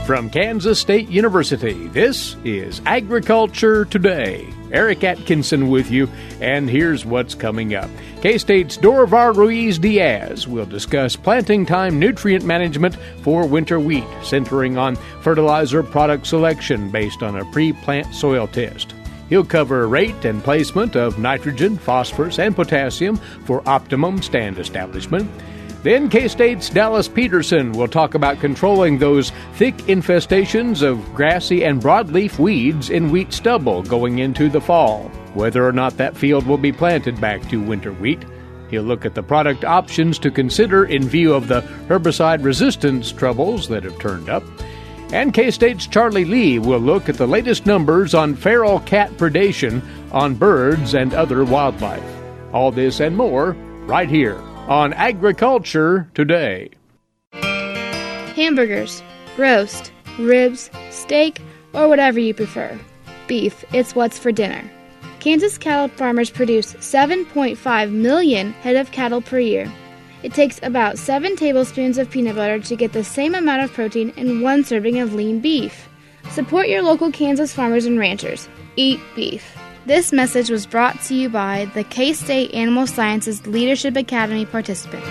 From Kansas State University, this is Agriculture Today. Eric Atkinson with you, and here's what's coming up. K-State's Dorivar Ruiz-Diaz will discuss planting time nutrient management for winter wheat, centering on fertilizer product selection based on a pre-plant soil test. He'll cover rate and placement of nitrogen, phosphorus, and potassium for optimum stand establishment. Then K-State's Dallas Peterson will talk about controlling those thick infestations of grassy and broadleaf weeds in wheat stubble going into the fall, whether or not that field will be planted back to winter wheat. He'll look at the product options to consider in view of the herbicide resistance troubles that have turned up. And K-State's Charlie Lee will look at the latest numbers on feral cat predation on birds and other wildlife. All this and more right here on Agriculture Today. Hamburgers, roast, ribs, steak, or whatever you prefer. Beef, it's what's for dinner. Kansas cattle farmers produce 7.5 million head of cattle per year. It takes about 7 tablespoons of peanut butter to get the same amount of protein in 1 serving of lean beef. Support your local Kansas farmers and ranchers. Eat beef. This message was brought to you by the K-State Animal Sciences Leadership Academy participants.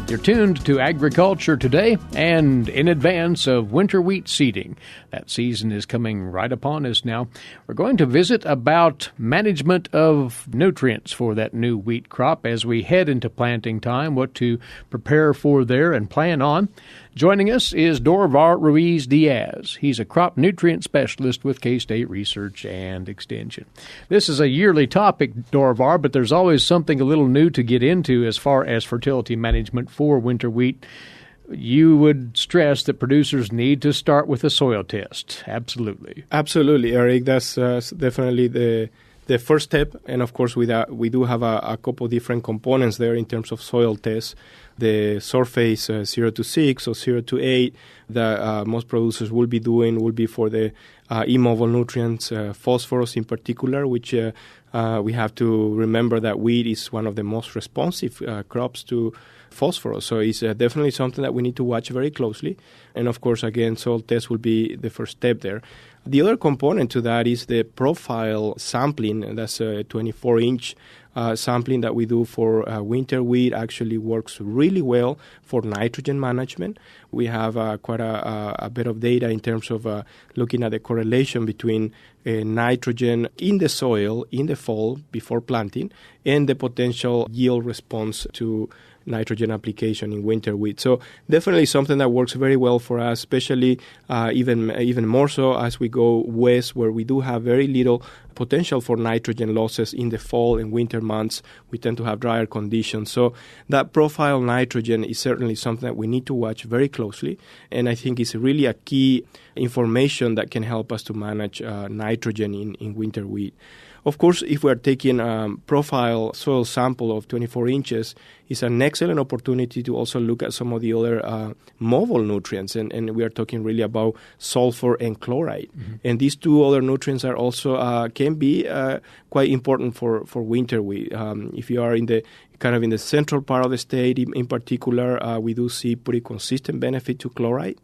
You're tuned to Agriculture Today, and in advance of winter wheat seeding. That season is coming right upon us now. We're going to visit about management of nutrients for that new wheat crop as we head into planting time, what to prepare for there and plan on. Joining us is Dorivar Ruiz-Diaz. He's a crop nutrient specialist with K-State Research and Extension. This is a yearly topic, Dorivar, but there's always something a little new to get into as far as fertility management for winter wheat. You would stress that producers need to start with a soil test. Absolutely. Absolutely, Eric. That's definitely the first step. And, of course, we do have a couple different components there in terms of soil tests. The surface 0 to 6 or 0 to 8 that most producers will be doing will be for the immobile nutrients, phosphorus in particular, which we have to remember that wheat is one of the most responsive crops to phosphorus. So it's definitely something that we need to watch very closely. And, of course, again, soil test will be the first step there. The other component to that is the profile sampling. And that's a 24-inch sampling that we do for winter wheat. Actually works really well for nitrogen management. We have quite a bit of data in terms of looking at the correlation between nitrogen in the soil in the fall before planting and the potential yield response to nitrogen application in winter wheat. So definitely something that works very well for us, especially even more so as we go west, where we do have very little potential for nitrogen losses in the fall and winter months. We tend to have drier conditions. So that profile nitrogen is certainly something that we need to watch very closely. And I think it's really a key information that can help us to manage nitrogen in winter wheat. Of course, if we are taking profile soil sample of 24 inches, it's an excellent opportunity to also look at some of the other mobile nutrients. And we are talking really about sulfur and chloride. Mm-hmm. And these two other nutrients are also can be quite important for winter wheat. If you are in the central part of the state, in particular, we do see pretty consistent benefit to chloride.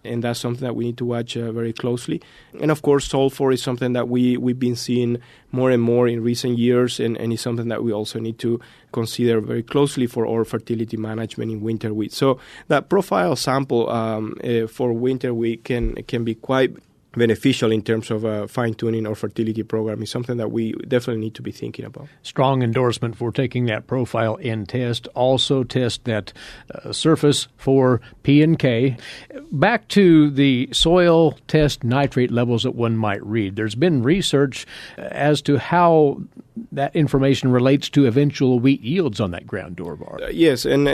And that's something that we need to watch very closely. And, of course, sulfur is something that we've been seeing more and more in recent years, and is something that we also need to consider very closely for our fertility management in winter wheat. So that profile sample for winter wheat can be quite beneficial in terms of fine-tuning our fertility program. Is something that we definitely need to be thinking about. Strong endorsement for taking that profile in test. Also test that surface for P and K. Back to the soil test nitrate levels that one might read. There's been research as to how that information relates to eventual wheat yields on that ground, Dorivar. Yes, and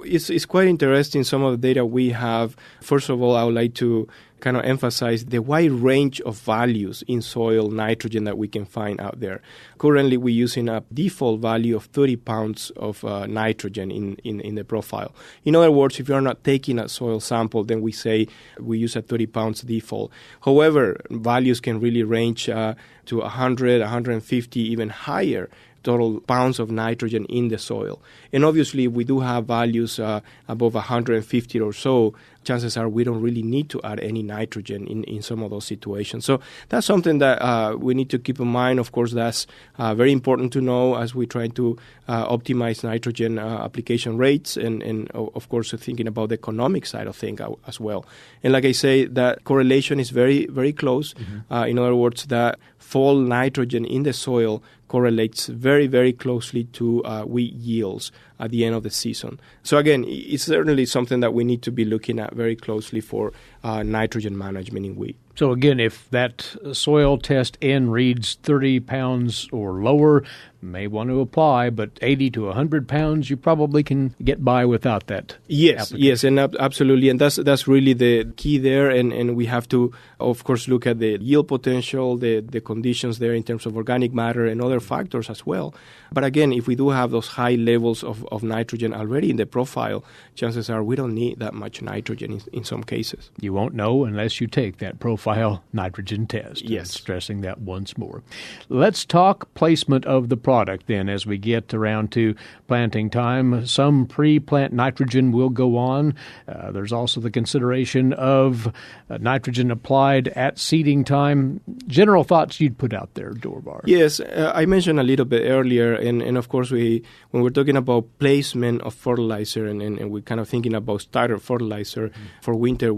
it's quite interesting, some of the data we have. First of all, I would like to kind of emphasize the wide range of values in soil nitrogen that we can find out there. Currently, we're using a default value of 30 pounds of nitrogen in the profile. In other words, if you're not taking a soil sample, then we say we use a 30 pounds default. However, values can really range to 100, 150, even higher total pounds of nitrogen in the soil. And obviously, if we do have values above 150 or so, chances are we don't really need to add any nitrogen in some of those situations. So that's something that we need to keep in mind. Of course, that's very important to know as we try to optimize nitrogen application rates and of course, thinking about the economic side of things as well. And like I say, that correlation is very, very close. Mm-hmm. In other words, that fall nitrogen in the soil correlates very, very closely to wheat yields at the end of the season. So again, it's certainly something that we need to be looking at very closely for nitrogen management in wheat. So again, if that soil test N reads 30 pounds or lower, may want to apply, but 80 to 100 pounds, you probably can get by without that. Yes, and absolutely. And that's really the key there. And we have to, of course, look at the yield potential, the conditions there in terms of organic matter and other factors as well. But again, if we do have those high levels of nitrogen already in the profile, chances are we don't need that much nitrogen in some cases. You won't know unless you take that profile nitrogen test. Yes. Stressing that once more. Let's talk placement of the product then as we get around to planting time. Some pre-plant nitrogen will go on. There's also the consideration of nitrogen applied at seeding time. General thoughts you'd put out there, Dorivar? Yes, I mentioned a little bit earlier, and of course, when we're talking about placement of fertilizer and we're kind of thinking about starter fertilizer for winter,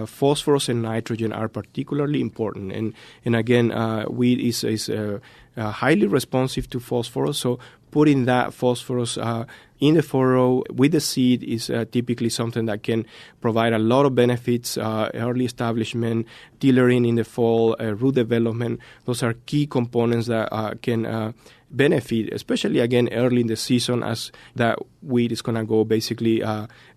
phosphorus and nitrogen are particularly important. And again, wheat is highly responsive to phosphorus, so putting that phosphorus in the furrow with the seed is typically something that can provide a lot of benefits, early establishment, tillering in the fall, root development. Those are key components that can benefit, especially, again, early in the season as that wheat is going to go basically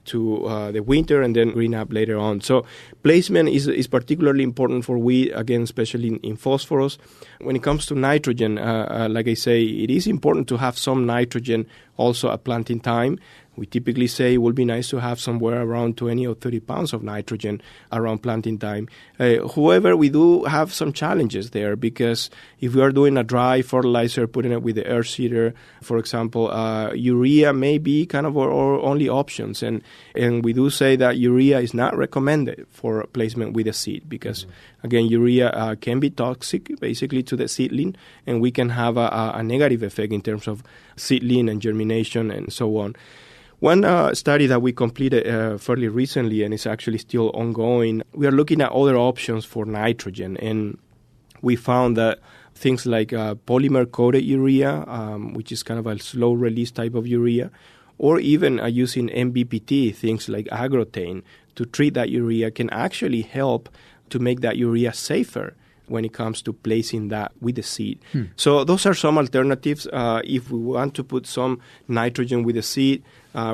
to the winter and then green up later on. So placement is particularly important for wheat, again, especially in phosphorus. When it comes to nitrogen, like I say, it is important to have some nitrogen also at planting time. We typically say it would be nice to have somewhere around 20 or 30 pounds of nitrogen around planting time. However, we do have some challenges there because if we are doing a dry fertilizer, putting it with the air seeder, for example, urea may be kind of our only options. And we do say that urea is not recommended for placement with a seed because, again, urea can be toxic basically to the seedling, and we can have a negative effect in terms of seedling and germination and so on. One study that we completed fairly recently, and it's actually still ongoing, we are looking at other options for nitrogen, and we found that things like polymer-coated urea, which is kind of a slow-release type of urea, or even using MBPT, things like agrotane, to treat that urea can actually help to make that urea safer when it comes to placing that with the seed. So those are some alternatives. If we want to put some nitrogen with the seed,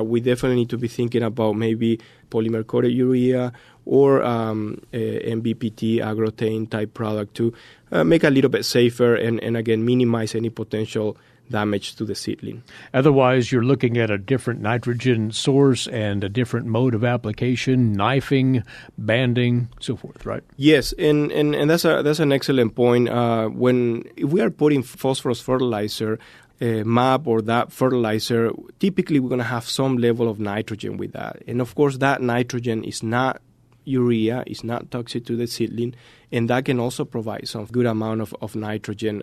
we definitely need to be thinking about maybe polymer-coated urea or MBPT, agrotane type product to make it a little bit safer and again, minimize any potential damage to the seedling. Otherwise, you're looking at a different nitrogen source and a different mode of application, knifing, banding, so forth, right? Yes, and that's an excellent point. If we are putting phosphorus fertilizer, MAP or that fertilizer, typically we're going to have some level of nitrogen with that. And of course, that nitrogen is not urea, is not toxic to the seedling, and that can also provide some good amount of nitrogen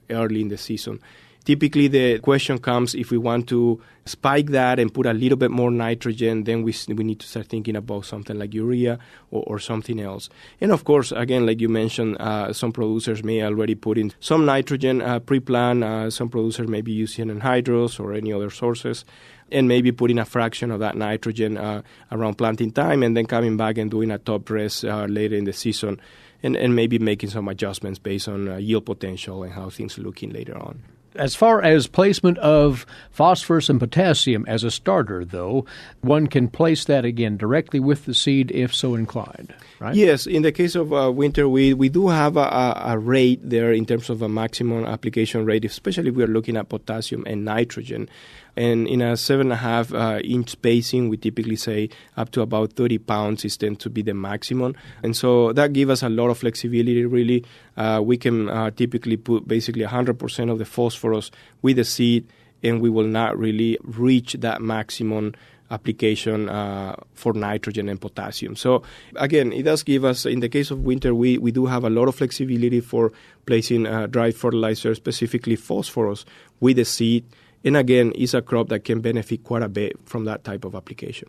early in the season. Typically, the question comes if we want to spike that and put a little bit more nitrogen, then we need to start thinking about something like urea or something else. And of course, again, like you mentioned, some producers may already put in some nitrogen pre-plant. Some producers may be using anhydrous or any other sources, and maybe putting a fraction of that nitrogen around planting time and then coming back and doing a top dress later in the season. and maybe making some adjustments based on yield potential and how things are looking later on. As far as placement of phosphorus and potassium as a starter, though, one can place that again directly with the seed if so inclined, right? Yes. In the case of winter wheat, we do have a rate there in terms of a maximum application rate, especially if we are looking at potassium and nitrogen. And in a 7.5 inch spacing, we typically say up to about 30 pounds is tend to be the maximum. And so that gives us a lot of flexibility, really. We can typically put basically 100% of the phosphorus with the seed, and we will not really reach that maximum application for nitrogen and potassium. So again, it does give us, in the case of winter wheat, we do have a lot of flexibility for placing dry fertilizer, specifically phosphorus, with the seed. And again, it's a crop that can benefit quite a bit from that type of application.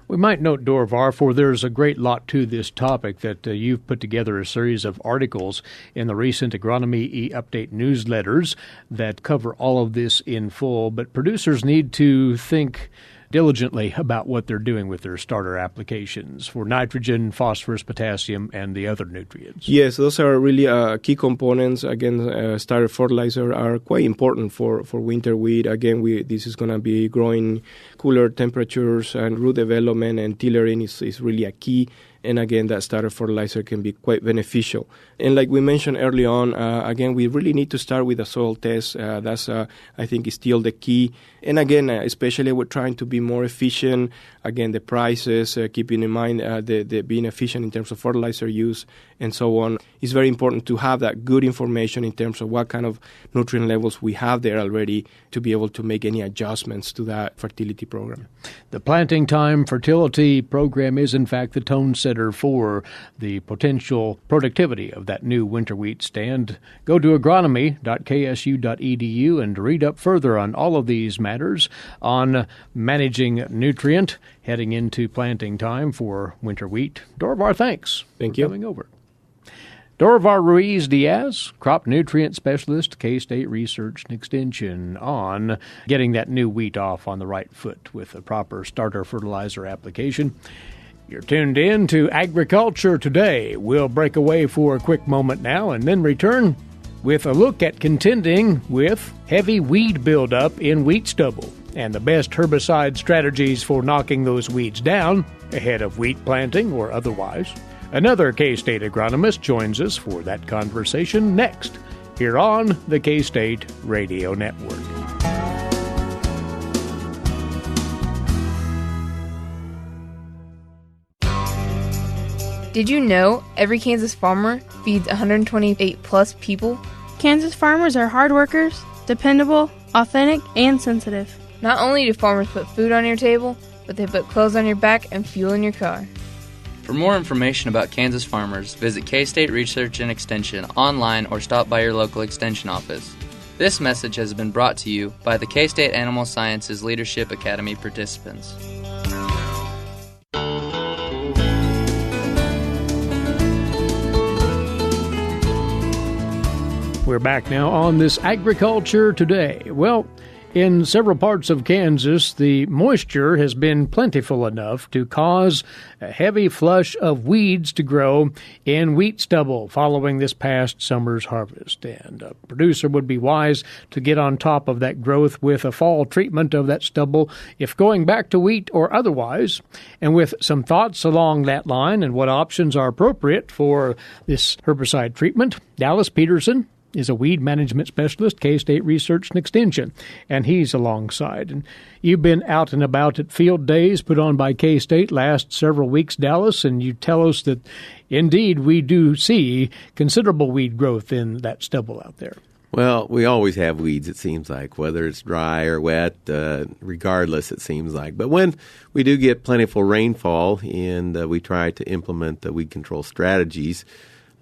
We might note, Dorivar, for there's a great lot to this topic that you've put together a series of articles in the recent Agronomy E-Update newsletters that cover all of this in full. But producers need to think diligently about what they're doing with their starter applications for nitrogen, phosphorus, potassium, and the other nutrients. Yes, those are really key components. Again, starter fertilizer are quite important for winter wheat. Again, this is going to be growing cooler temperatures, and root development and tillering is really a key. And again, that starter fertilizer can be quite beneficial. And like we mentioned early on, again, we really need to start with a soil test. That's, I think, is still the key. And again, especially we're trying to be more efficient. Again, the prices, keeping in mind the being efficient in terms of fertilizer use and so on. It's very important to have that good information in terms of what kind of nutrient levels we have there already to be able to make any adjustments to that fertility program. The Planting Time Fertility Program is, in fact, the tone setter for the potential productivity of that new winter wheat stand. Go to agronomy.ksu.edu and read up further on all of these matters on managing nutrient heading into planting time for winter wheat. Dorivar, thanks for coming over. Dorivar Ruiz-Diaz, crop nutrient specialist, K-State Research and Extension, on getting that new wheat off on the right foot with a proper starter fertilizer application. You're tuned in to Agriculture Today. We'll break away for a quick moment now and then return with a look at contending with heavy weed buildup in wheat stubble and the best herbicide strategies for knocking those weeds down ahead of wheat planting or otherwise. Another K-State agronomist joins us for that conversation next here on the K-State Radio Network. Did you know every Kansas farmer feeds 128 plus people? Kansas farmers are hard workers, dependable, authentic, and sensitive. Not only do farmers put food on your table, but they put clothes on your back and fuel in your car. For more information about Kansas farmers, visit K-State Research and Extension online or stop by your local extension office. This message has been brought to you by the K-State Animal Sciences Leadership Academy participants. We're back now on this Agriculture Today. Well, in several parts of Kansas, the moisture has been plentiful enough to cause a heavy flush of weeds to grow in wheat stubble following this past summer's harvest. And a producer would be wise to get on top of that growth with a fall treatment of that stubble, if going back to wheat or otherwise. And with some thoughts along that line and what options are appropriate for this herbicide treatment, Dallas Peterson is a weed management specialist, K-State Research and Extension, and he's alongside. And you've been out and about at field days put on by K-State last several weeks, Dallas, and you tell us that, indeed, we do see considerable weed growth in that stubble out there. Well, we always have weeds, it seems like, whether it's dry or wet, regardless, it seems like. But when we do get plentiful rainfall and we try to implement the weed control strategies,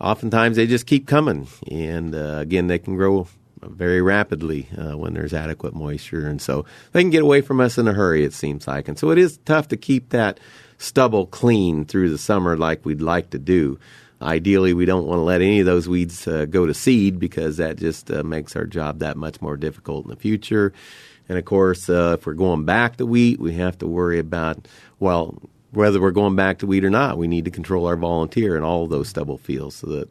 oftentimes they just keep coming, and again, they can grow very rapidly when there's adequate moisture, and so they can get away from us in a hurry, it seems like. And so it is tough to keep that stubble clean through the summer like we'd like to do. Ideally, we don't want to let any of those weeds go to seed, because that just makes our job that much more difficult in the future. And of course, if we're going back to wheat, we have to worry about, well, whether we're going back to weed or not, we need to control our volunteer in all of those stubble fields so that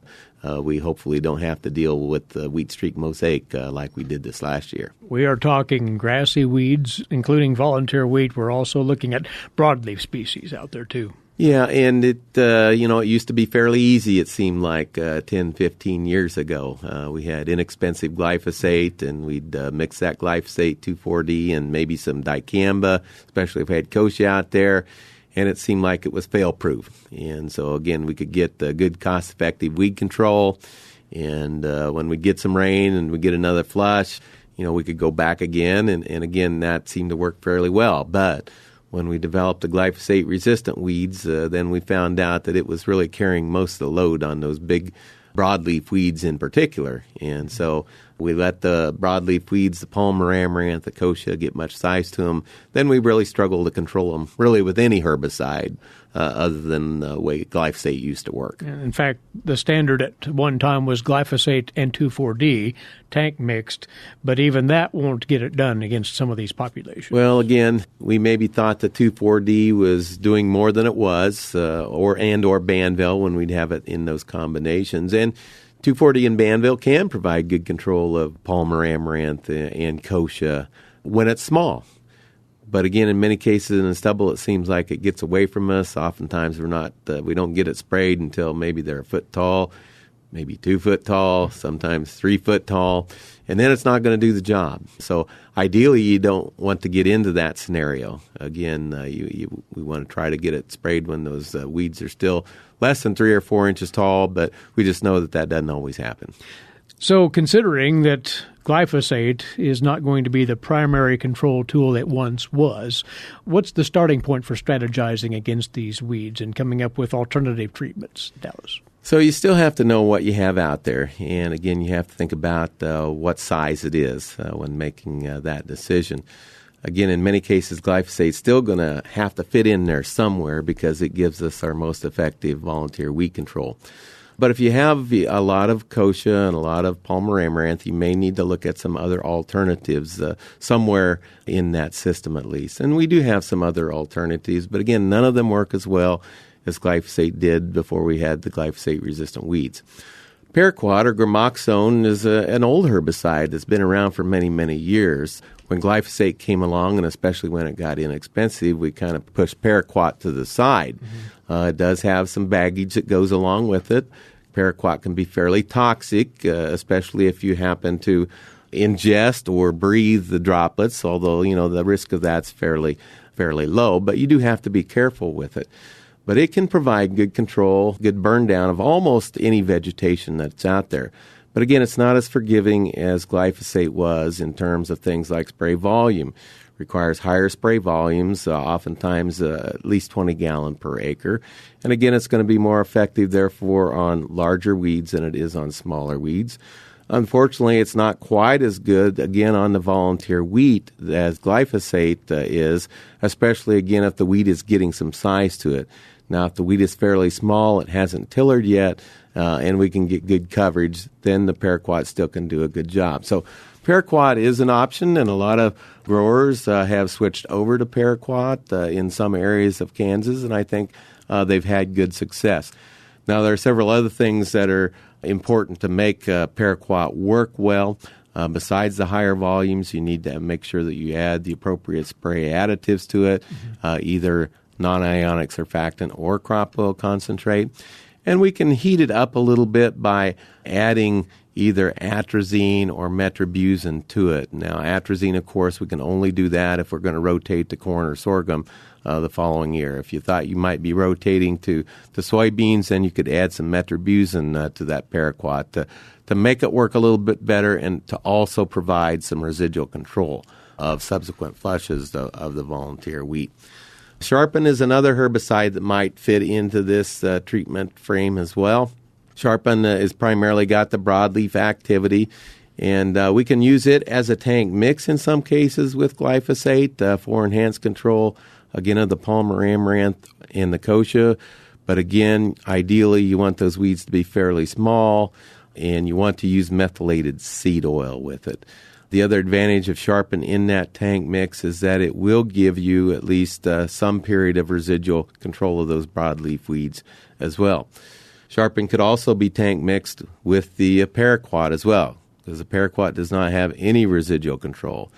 we hopefully don't have to deal with the wheat streak mosaic like we did this last year. We are talking grassy weeds, including volunteer wheat. We're also looking at broadleaf species out there, too. Yeah, and it it used to be fairly easy, it seemed like 10, 15 years ago. We had inexpensive glyphosate, and we'd mix that glyphosate, 2,4-D, and maybe some dicamba, especially if we had kochia out there, and it seemed like it was fail-proof. And so, again, we could get good, cost-effective weed control, and when we get some rain and we get another flush, we could go back again, and again, that seemed to work fairly well. But when we developed the glyphosate-resistant weeds, then we found out that it was really carrying most of the load on those big broadleaf weeds in particular. And so we let the broadleaf weeds, the palmer amaranth, the kochia, get much size to them. Then we really struggled to control them really with any herbicide other than the way glyphosate used to work. In fact, the standard at one time was glyphosate and 2,4-D, tank mixed, but even that won't get it done against some of these populations. Well, again, we maybe thought the 2,4-D was doing more than it was, or Banville when we'd have it in those combinations. And 2,4-D and Banville can provide good control of palmer amaranth and kochia when it's small. But again, in many cases in the stubble, it seems like it gets away from us. Oftentimes we don't get it sprayed until maybe they're a foot tall, maybe 2 foot tall, sometimes 3 foot tall, and then it's not going to do the job. So ideally, you don't want to get into that scenario. Again, we want to try to get it sprayed when those weeds are still less than 3 or 4 inches tall, but we just know that doesn't always happen. So considering that glyphosate is not going to be the primary control tool it once was, what's the starting point for strategizing against these weeds and coming up with alternative treatments, Dallas? So you still have to know what you have out there. And again, you have to think about what size it is when making that decision. Again, in many cases, glyphosate is still going to have to fit in there somewhere because it gives us our most effective volunteer weed control. But if you have a lot of kochia and a lot of palmer amaranth, you may need to look at some other alternatives somewhere in that system at least. And we do have some other alternatives, but again, none of them work as well as glyphosate did before we had the glyphosate-resistant weeds. Paraquat or gramoxone is an old herbicide that's been around for many, many years. When glyphosate came along, and especially when it got inexpensive, we kind of pushed paraquat to the side. It does have some baggage that goes along with it. Paraquat can be fairly toxic, especially if you happen to ingest or breathe the droplets, although, the risk of that's fairly low, but you do have to be careful with it. But it can provide good control, good burn down of almost any vegetation that's out there. But again, it's not as forgiving as glyphosate was in terms of things like spray volume. Requires higher spray volumes, oftentimes at least 20 gallon per acre. And again, it's going to be more effective, therefore, on larger weeds than it is on smaller weeds. Unfortunately, it's not quite as good, again, on the volunteer wheat as glyphosate is, especially, again, if the wheat is getting some size to it. Now, if the wheat is fairly small, it hasn't tillered yet, and we can get good coverage, then the paraquat still can do a good job. So paraquat is an option, and a lot of growers have switched over to paraquat in some areas of Kansas, and I think they've had good success. Now, there are several other things that are important to make paraquat work well. Besides the higher volumes, you need to make sure that you add the appropriate spray additives to it, either non-ionic surfactant or crop oil concentrate. And we can heat it up a little bit by adding either atrazine or metribuzin to it. Now, atrazine, of course, we can only do that if we're going to rotate to corn or sorghum the following year. If you thought you might be rotating to soybeans, then you could add some metribuzin to that paraquat to make it work a little bit better and to also provide some residual control of subsequent flushes of the volunteer wheat. Sharpen is another herbicide that might fit into this treatment frame as well. Sharpen is primarily got the broadleaf activity, and we can use it as a tank mix in some cases with glyphosate for enhanced control, again, of the palmer amaranth and the kochia. But again, ideally, you want those weeds to be fairly small, and you want to use methylated seed oil with it. The other advantage of Sharpen in that tank mix is that it will give you at least some period of residual control of those broadleaf weeds as well. Sharpen could also be tank mixed with the paraquat as well, because the paraquat does not have any residual control.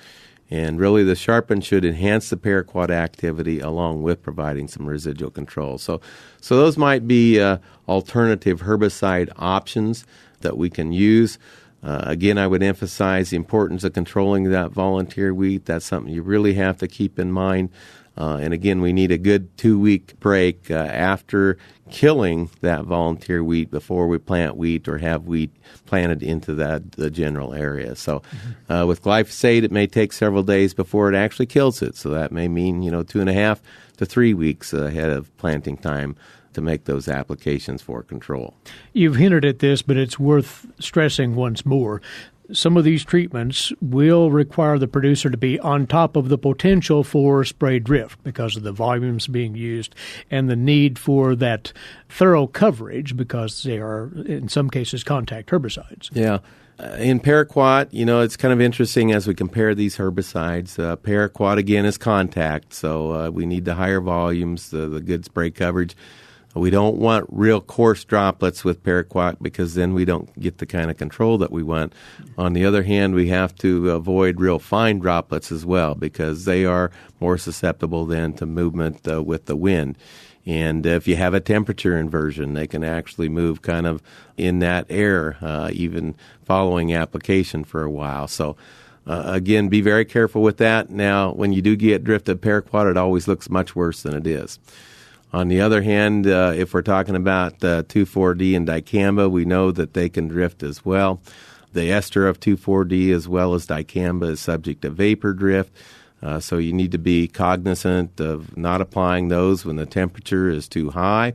And really the Sharpen should enhance the paraquat activity along with providing some residual control. So those might be alternative herbicide options that we can use. Again, I would emphasize the importance of controlling that volunteer weed. That's something you really have to keep in mind. And again, we need a good 2-week break after killing that volunteer wheat before we plant wheat or have wheat planted into the general area. So with glyphosate, it may take several days before it actually kills it. So that may mean 2.5 to 3 weeks ahead of planting time to make those applications for control. You've hinted at this, but it's worth stressing once more. Some of these treatments will require the producer to be on top of the potential for spray drift because of the volumes being used and the need for that thorough coverage because they are, in some cases, contact herbicides. Yeah. In paraquat, it's kind of interesting as we compare these herbicides. Paraquat, again, is contact, so we need the higher volumes, the good spray coverage. We don't want real coarse droplets with paraquat because then we don't get the kind of control that we want. On the other hand, we have to avoid real fine droplets as well because they are more susceptible then to movement with the wind. And if you have a temperature inversion, they can actually move kind of in that air, even following application for a while. So again, be very careful with that. Now, when you do get drifted paraquat, it always looks much worse than it is. On the other hand, if we're talking about 2,4-D and dicamba, we know that they can drift as well. The ester of 2,4-D as well as dicamba is subject to vapor drift, so you need to be cognizant of not applying those when the temperature is too high.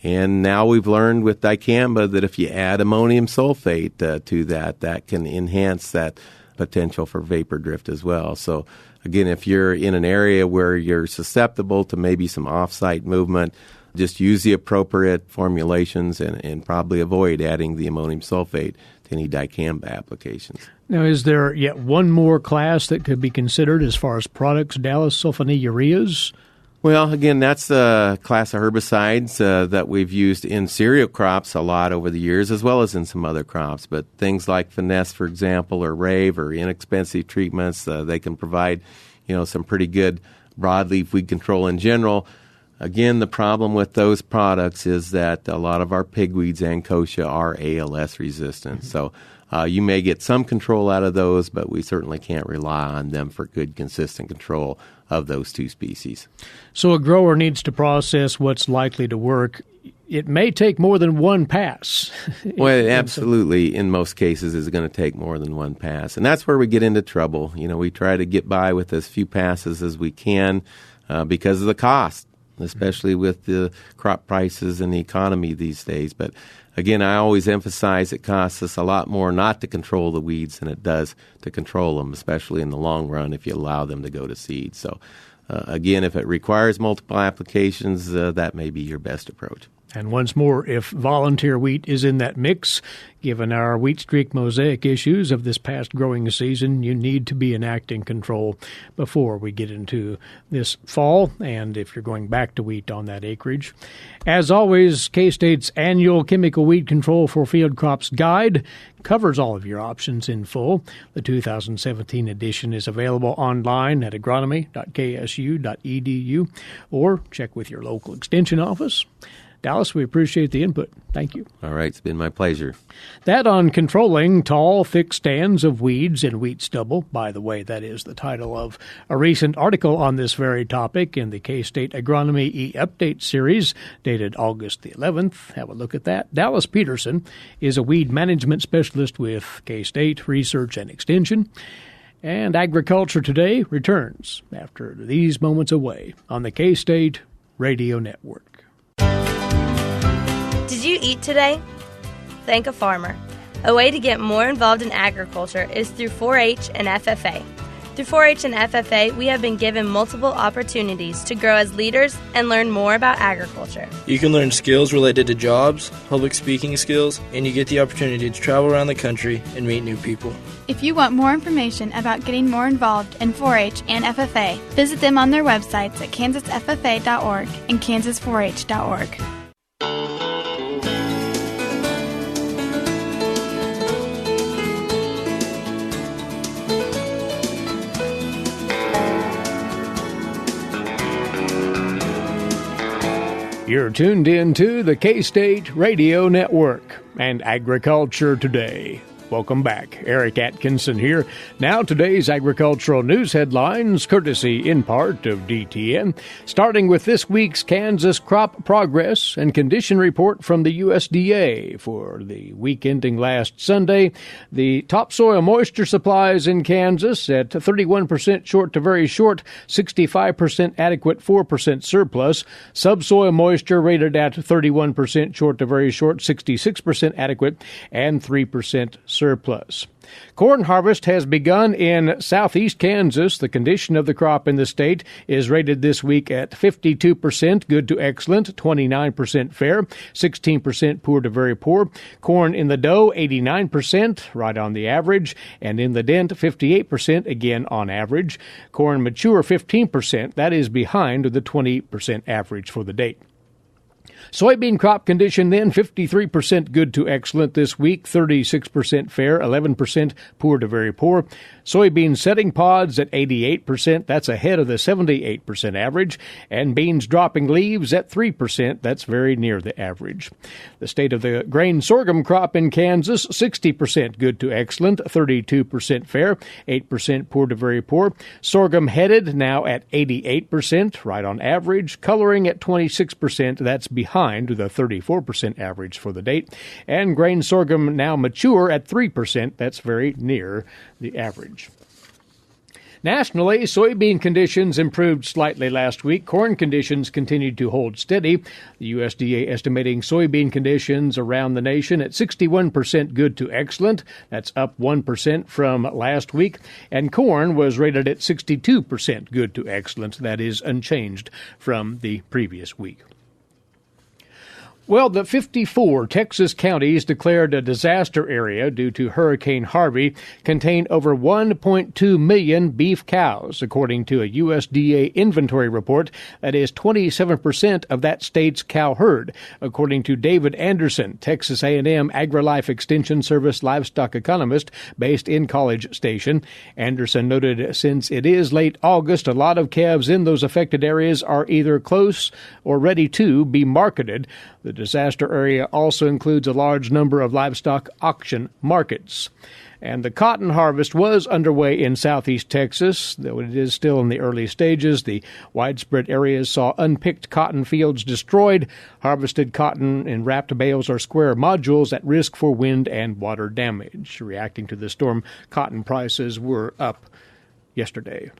And now we've learned with dicamba that if you add ammonium sulfate to that can enhance that potential for vapor drift as well. So again, if you're in an area where you're susceptible to maybe some off-site movement, just use the appropriate formulations and probably avoid adding the ammonium sulfate to any dicamba applications. Now, is there yet one more class that could be considered as far as products, Dallas, sulfonylureas? Well, again, that's a class of herbicides that we've used in cereal crops a lot over the years, as well as in some other crops. But things like finesse, for example, or rave, or inexpensive treatments, they can provide, some pretty good broadleaf weed control in general. Again, the problem with those products is that a lot of our pigweeds and kochia are ALS resistant. So you may get some control out of those, but we certainly can't rely on them for good, consistent control of those two species. So a grower needs to process what's likely to work. It may take more than one pass. Well, absolutely, in most cases, is going to take more than one pass. And that's where we get into trouble. We try to get by with as few passes as we can because of the cost, especially with the crop prices and the economy these days. But again, I always emphasize it costs us a lot more not to control the weeds than it does to control them, especially in the long run if you allow them to go to seed. So again, if it requires multiple applications, that may be your best approach. And once more, if volunteer wheat is in that mix, given our wheat streak mosaic issues of this past growing season, you need to be enacting control before we get into this fall, and if you're going back to wheat on that acreage. As always, K-State's annual Chemical Weed Control for Field Crops Guide covers all of your options in full. The 2017 edition is available online at agronomy.ksu.edu or check with your local extension office. Dallas, we appreciate the input. Thank you. All right, it's been my pleasure. That on controlling tall, thick stands of weeds and wheat stubble. By the way, that is the title of a recent article on this very topic in the K-State Agronomy E-Update series dated August the 11th. Have a look at that. Dallas Peterson is a weed management specialist with K-State Research and Extension. And Agriculture Today returns after these moments away on the K-State Radio Network. Did you eat today? Thank a farmer. A way to get more involved in agriculture is through 4-H and FFA. Through 4-H and FFA, we have been given multiple opportunities to grow as leaders and learn more about agriculture. You can learn skills related to jobs, public speaking skills, and you get the opportunity to travel around the country and meet new people. If you want more information about getting more involved in 4-H and FFA, visit them on their websites at kansasffa.org and kansas4h.org. You're tuned in to the K-State Radio Network and Agriculture Today. Welcome back. Eric Atkinson here. Now today's agricultural news headlines, courtesy in part of DTN, starting with this week's Kansas crop progress and condition report from the USDA for the week ending last Sunday. The topsoil moisture supplies in Kansas at 31% short to very short, 65% adequate, 4% surplus. Subsoil moisture rated at 31% short to very short, 66% adequate, and 3% surplus. Corn harvest has begun in southeast Kansas. The condition of the crop in the state is rated this week at 52% good to excellent, 29% fair, 16% poor to very poor. Corn in the dough, 89%, right on the average, and in the dent, 58%, again on average. Corn mature, 15%, that is behind the 20% average for the date. Soybean crop condition then, 53% good to excellent this week, 36% fair, 11% poor to very poor. Soybean setting pods at 88%, that's ahead of the 78% average. And beans dropping leaves at 3%, that's very near the average. The state of the grain sorghum crop in Kansas, 60% good to excellent, 32% fair, 8% poor to very poor. Sorghum headed now at 88%, right on average. Coloring at 26%, that's behind the 34% average for the date. And grain sorghum now mature at 3%, that's very near the average. Nationally, soybean conditions improved slightly last week. Corn conditions continued to hold steady. The USDA estimating soybean conditions around the nation at 61% good to excellent. That's up 1% from last week. And corn was rated at 62% good to excellent. That is unchanged from the previous week. Well, the 54 Texas counties declared a disaster area due to Hurricane Harvey contain over 1.2 million beef cows, according to a USDA inventory report. That is 27% of that state's cow herd, according to David Anderson, Texas A&M AgriLife Extension Service livestock economist based in College Station. Anderson noted since it is late August, a lot of calves in those affected areas are either close or ready to be marketed. The disaster area also includes a large number of livestock auction markets. And the cotton harvest was underway in southeast Texas, though it is still in the early stages. The widespread areas saw unpicked cotton fields destroyed. Harvested cotton in wrapped bales or square modules at risk for wind and water damage. Reacting to the storm, cotton prices were up yesterday.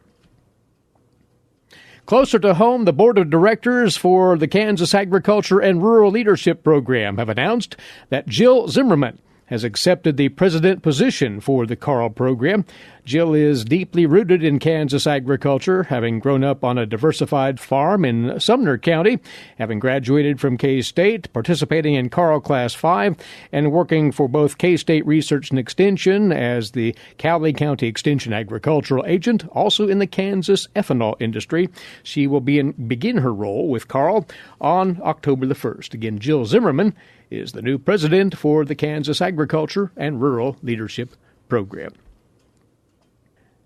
Closer to home, the Board of Directors for the Kansas Agriculture and Rural Leadership Program have announced that Jill Zimmerman has accepted the president position for the CARL program. Jill is deeply rooted in Kansas agriculture, having grown up on a diversified farm in Sumner County, having graduated from K-State, participating in CARL Class 5, and working for both K-State Research and Extension as the Cowley County Extension Agricultural Agent, also in the Kansas ethanol industry. She will begin her role with CARL on October the 1st. Again, Jill Zimmerman is the new president for the Kansas Agriculture and Rural Leadership Program.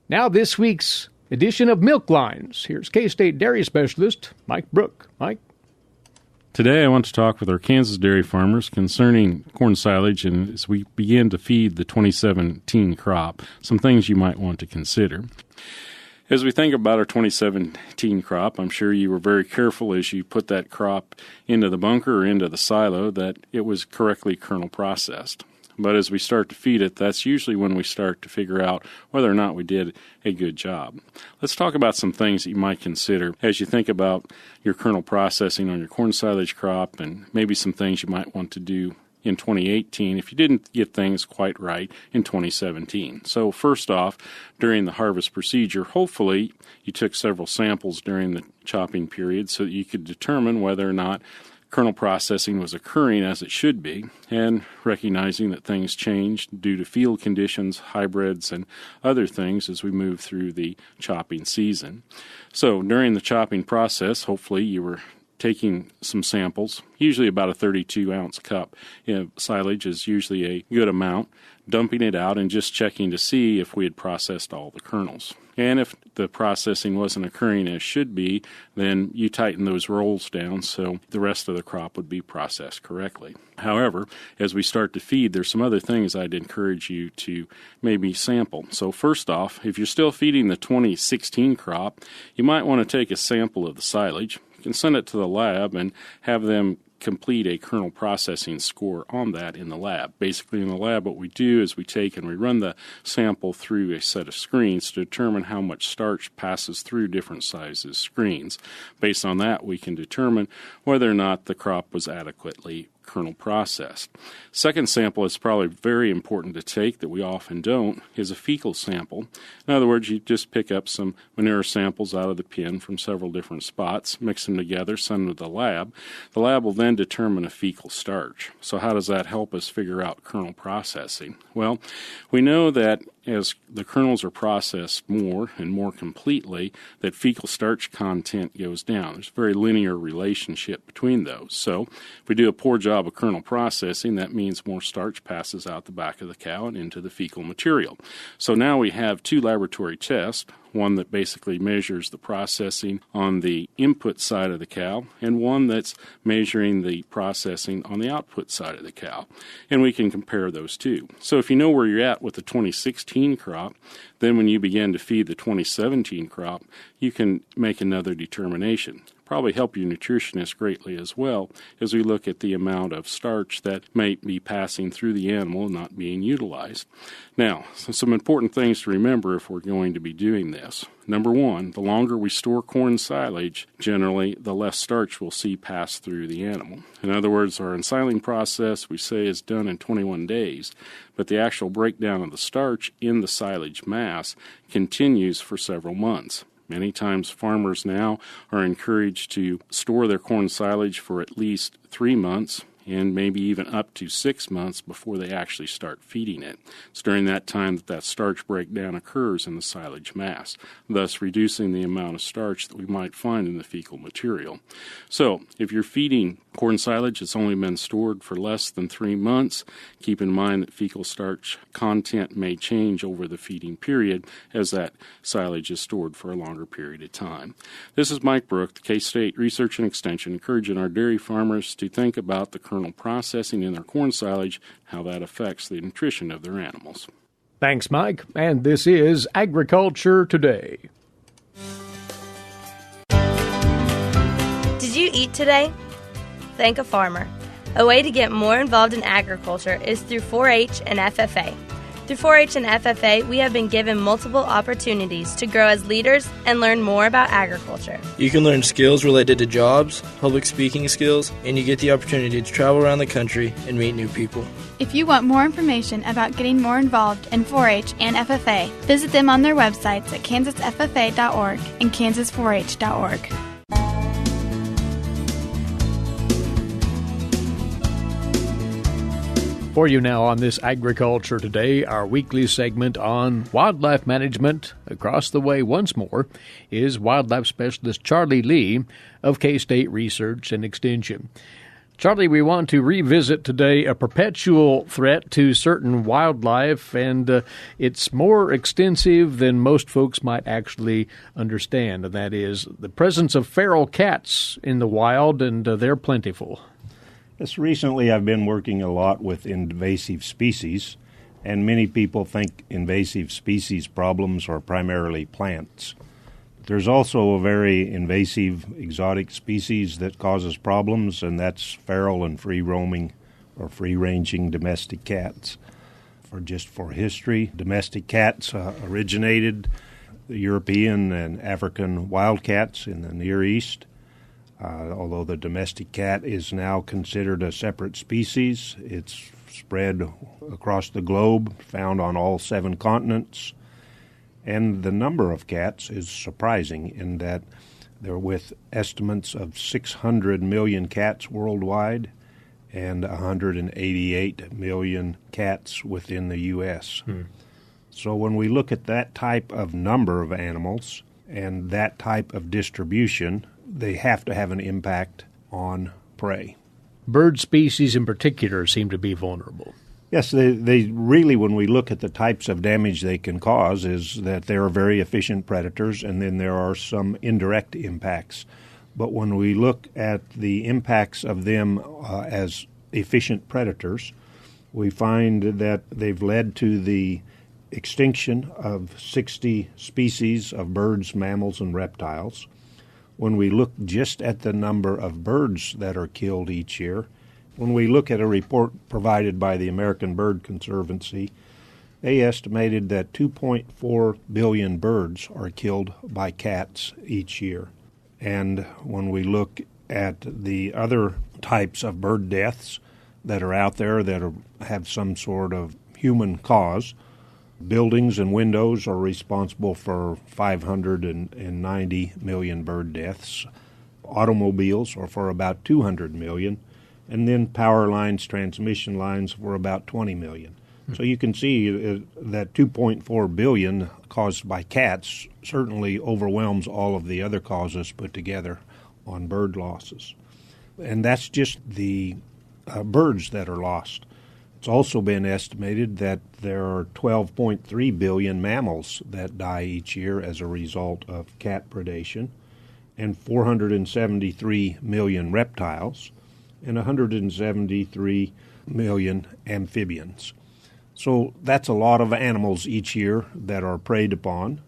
Now this week's edition of Milk Lines. Here's K-State dairy specialist Mike Brouk. Mike? Today I want to talk with our Kansas dairy farmers concerning corn silage, and as we begin to feed the 2017 crop, some things you might want to consider. As we think about our 2017 crop, I'm sure you were very careful as you put that crop into the bunker or into the silo that it was correctly kernel processed. But as we start to feed it, that's usually when we start to figure out whether or not we did a good job. Let's talk about some things that you might consider as you think about your kernel processing on your corn silage crop, and maybe some things you might want to do in 2018 if you didn't get things quite right in 2017. So first off, during the harvest procedure, hopefully you took several samples during the chopping period so that you could determine whether or not kernel processing was occurring as it should be, and recognizing that things change due to field conditions, hybrids, and other things as we move through the chopping season. So during the chopping process, hopefully you were taking some samples, usually about a 32-ounce cup. Silage is usually a good amount, dumping it out and just checking to see if we had processed all the kernels. And if the processing wasn't occurring as should be, then you tighten those rolls down so the rest of the crop would be processed correctly. However, as we start to feed, there's some other things I'd encourage you to maybe sample. So first off, if you're still feeding the 2016 crop, you might want to take a sample of the silage. You can send it to the lab and have them complete a kernel processing score on that in the lab. Basically in the lab what we do is we take and we run the sample through a set of screens to determine how much starch passes through different sizes screens. Based on that we can determine whether or not the crop was adequately kernel processed. Second sample is probably very important to take that we often don't is a fecal sample. In other words, you just pick up some manure samples out of the bin from several different spots, mix them together, send them to the lab. The lab will then determine a fecal starch. So how does that help us figure out kernel processing? Well, we know that as the kernels are processed more and more completely, that fecal starch content goes down. There's a very linear relationship between those. So if we do a poor job of kernel processing, that means more starch passes out the back of the cow and into the fecal material. So now we have two laboratory tests, one that basically measures the processing on the input side of the cow and one that's measuring the processing on the output side of the cow. And we can compare those two. So if you know where you're at with the 2016 crop, then when you begin to feed the 2017 crop, you can make another determination. Probably help your nutritionist greatly as well as we look at the amount of starch that may be passing through the animal and not being utilized. Now, some important things to remember if we're going to be doing this. Number one, the longer we store corn silage, generally the less starch we'll see pass through the animal. In other words, our ensiling process we say is done in 21 days, but the actual breakdown of the starch in the silage mass continues for several months. Many times farmers now are encouraged to store their corn silage for at least 3 months and maybe even up to 6 months before they actually start feeding it. It's during that time that starch breakdown occurs in the silage mass, thus reducing the amount of starch that we might find in the fecal material. So if you're feeding corn silage that's only been stored for less than 3 months, keep in mind that fecal starch content may change over the feeding period as that silage is stored for a longer period of time. This is Mike Brouk, the K-State Research and Extension, encouraging our dairy farmers to think about the kernel processing in their corn silage, how that affects the nutrition of their animals. Thanks, Mike. And this is Agriculture Today. Did you eat today? Thank a farmer. A way to get more involved in agriculture is through 4-H and FFA. Through 4-H and FFA, we have been given multiple opportunities to grow as leaders and learn more about agriculture. You can learn skills related to jobs, public speaking skills, and you get the opportunity to travel around the country and meet new people. If you want more information about getting more involved in 4-H and FFA, visit them on their websites at kansasffa.org and kansas4h.org. For you now on this Agriculture Today, our weekly segment on wildlife management. Across the way once more is wildlife specialist Charlie Lee of K-State Research and Extension. Charlie, we want to revisit today a perpetual threat to certain wildlife, and it's more extensive than most folks might actually understand, and that is the presence of feral cats in the wild, and they're plentiful. Yes, recently I've been working a lot with invasive species, and many people think invasive species problems are primarily plants. There's also a very invasive exotic species that causes problems, and that's feral and free-roaming or free-ranging domestic cats. For history, domestic cats originated the European and African wildcats in the Near East. Although the domestic cat is now considered a separate species, it's spread across the globe, found on all 7 continents. And the number of cats is surprising in that they're with estimates of 600 million cats worldwide and 188 million cats within the U.S. So when we look at that type of number of animals and that type of distribution, they have to have an impact on prey. Bird species in particular seem to be vulnerable. Yes, they really, when we look at the types of damage they can cause, is that they are very efficient predators, and then there are some indirect impacts. But when we look at the impacts of them as efficient predators, we find that they've led to the extinction of 60 species of birds, mammals, and reptiles. When we look just at the number of birds that are killed each year, when we look at a report provided by the American Bird Conservancy, they estimated that 2.4 billion birds are killed by cats each year. And when we look at the other types of bird deaths that are out there that have some sort of human cause, buildings and windows are responsible for 590 million bird deaths. Automobiles are for about 200 million. And then power lines, transmission lines for about 20 million. So you can see that 2.4 billion caused by cats certainly overwhelms all of the other causes put together on bird losses. And that's just the birds that are lost. It's also been estimated that there are 12.3 billion mammals that die each year as a result of cat predation, and 473 million reptiles, and 173 million amphibians. So that's a lot of animals each year that are preyed upon.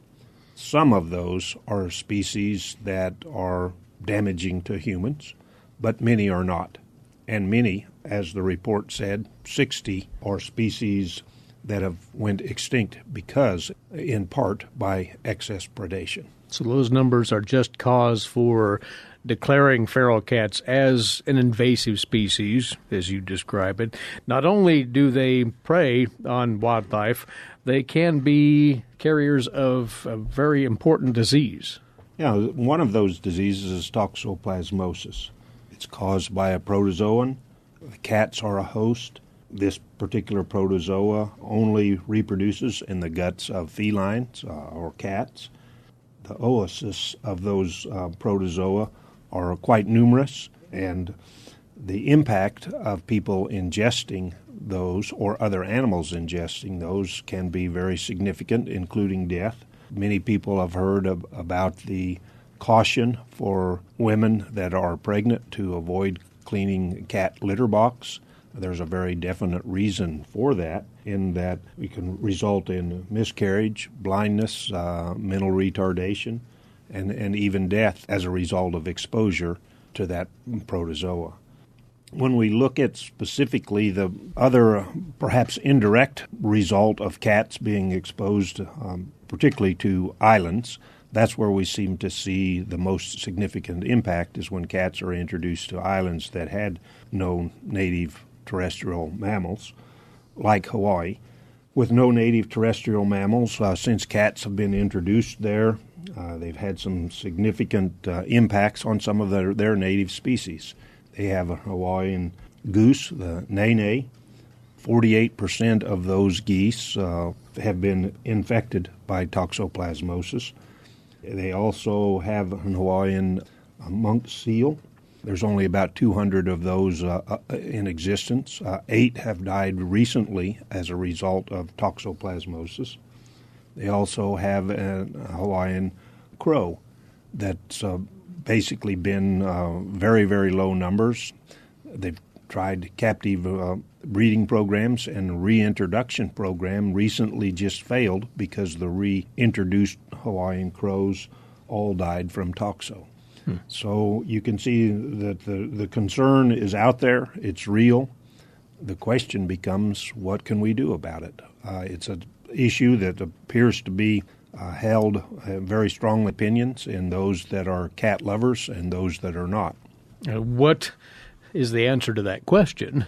Some of those are species that are damaging to humans, but many are not. And many, as the report said, 60 are species that have went extinct because, in part, by excess predation. So those numbers are just cause for declaring feral cats as an invasive species, as you describe it. Not only do they prey on wildlife, they can be carriers of a very important disease. Yeah, one of those diseases is toxoplasmosis. It's caused by a protozoan. The cats are a host. This particular protozoa only reproduces in the guts of felines or cats. The oocysts of those protozoa are quite numerous, and the impact of people ingesting those or other animals ingesting those can be very significant, including death. Many people have heard about the caution for women that are pregnant to avoid cleaning cat litter box. There's a very definite reason for that, in that it can result in miscarriage, blindness, mental retardation, and even death as a result of exposure to that protozoa. When we look at specifically the other, perhaps indirect result of cats being exposed, particularly to islands, that's where we seem to see the most significant impact, is when cats are introduced to islands that had no native terrestrial mammals, like Hawaii. With no native terrestrial mammals, since cats have been introduced there, they've had some significant impacts on some of their native species. They have a Hawaiian goose, the nene. 48% of those geese have been infected by toxoplasmosis. They also have an Hawaiian monk seal. There's only about 200 of those in existence. 8 have died recently as a result of toxoplasmosis. They also have a Hawaiian crow that's basically been very, very low numbers. They've tried captive breeding programs, and reintroduction program recently just failed because the reintroduced Hawaiian crows all died from toxo. So you can see that the concern is out there. It's real. The question becomes, what can we do about it? It's an issue that appears to be held very strong opinions in those that are cat lovers and those that are not. What is the answer to that question?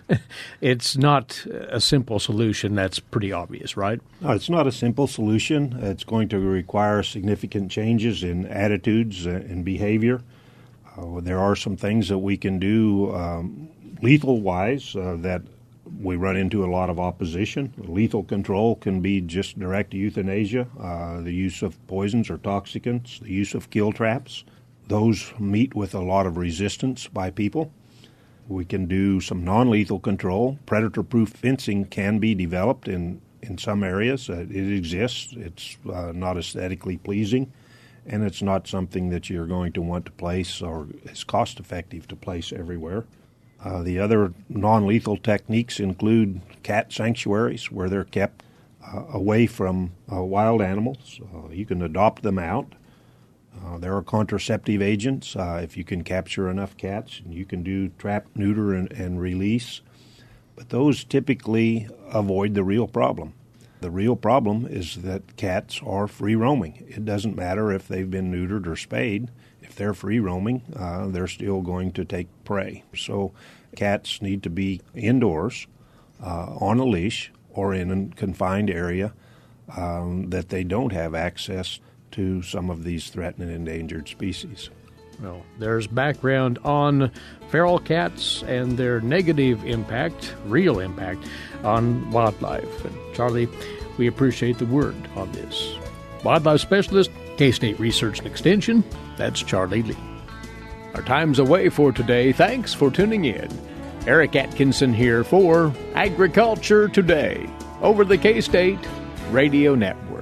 It's not a simple solution. That's pretty obvious, right? No, it's not a simple solution. It's going to require significant changes in attitudes and behavior. There are some things that we can do lethal-wise that we run into a lot of opposition. Lethal control can be just direct euthanasia, the use of poisons or toxicants, the use of kill traps. Those meet with a lot of resistance by people. We can do some non-lethal control. Predator-proof fencing can be developed in some areas. It exists. It's not aesthetically pleasing, and it's not something that you're going to want to place or is cost-effective to place everywhere. The other non-lethal techniques include cat sanctuaries where they're kept away from wild animals. You can adopt them out. There are contraceptive agents. If you can capture enough cats, you can do trap, neuter, and release. But those typically avoid the real problem. The real problem is that cats are free-roaming. It doesn't matter if they've been neutered or spayed. If they're free-roaming, they're still going to take prey. So cats need to be indoors on a leash or in a confined area that they don't have access to some of these threatened and endangered species. Well, there's background on feral cats and their negative impact, real impact, on wildlife. And Charlie, we appreciate the word on this. Wildlife Specialist, K-State Research and Extension, that's Charlie Lee. Our time's away for today. Thanks for tuning in. Eric Atkinson here for Agriculture Today over the K-State Radio Network.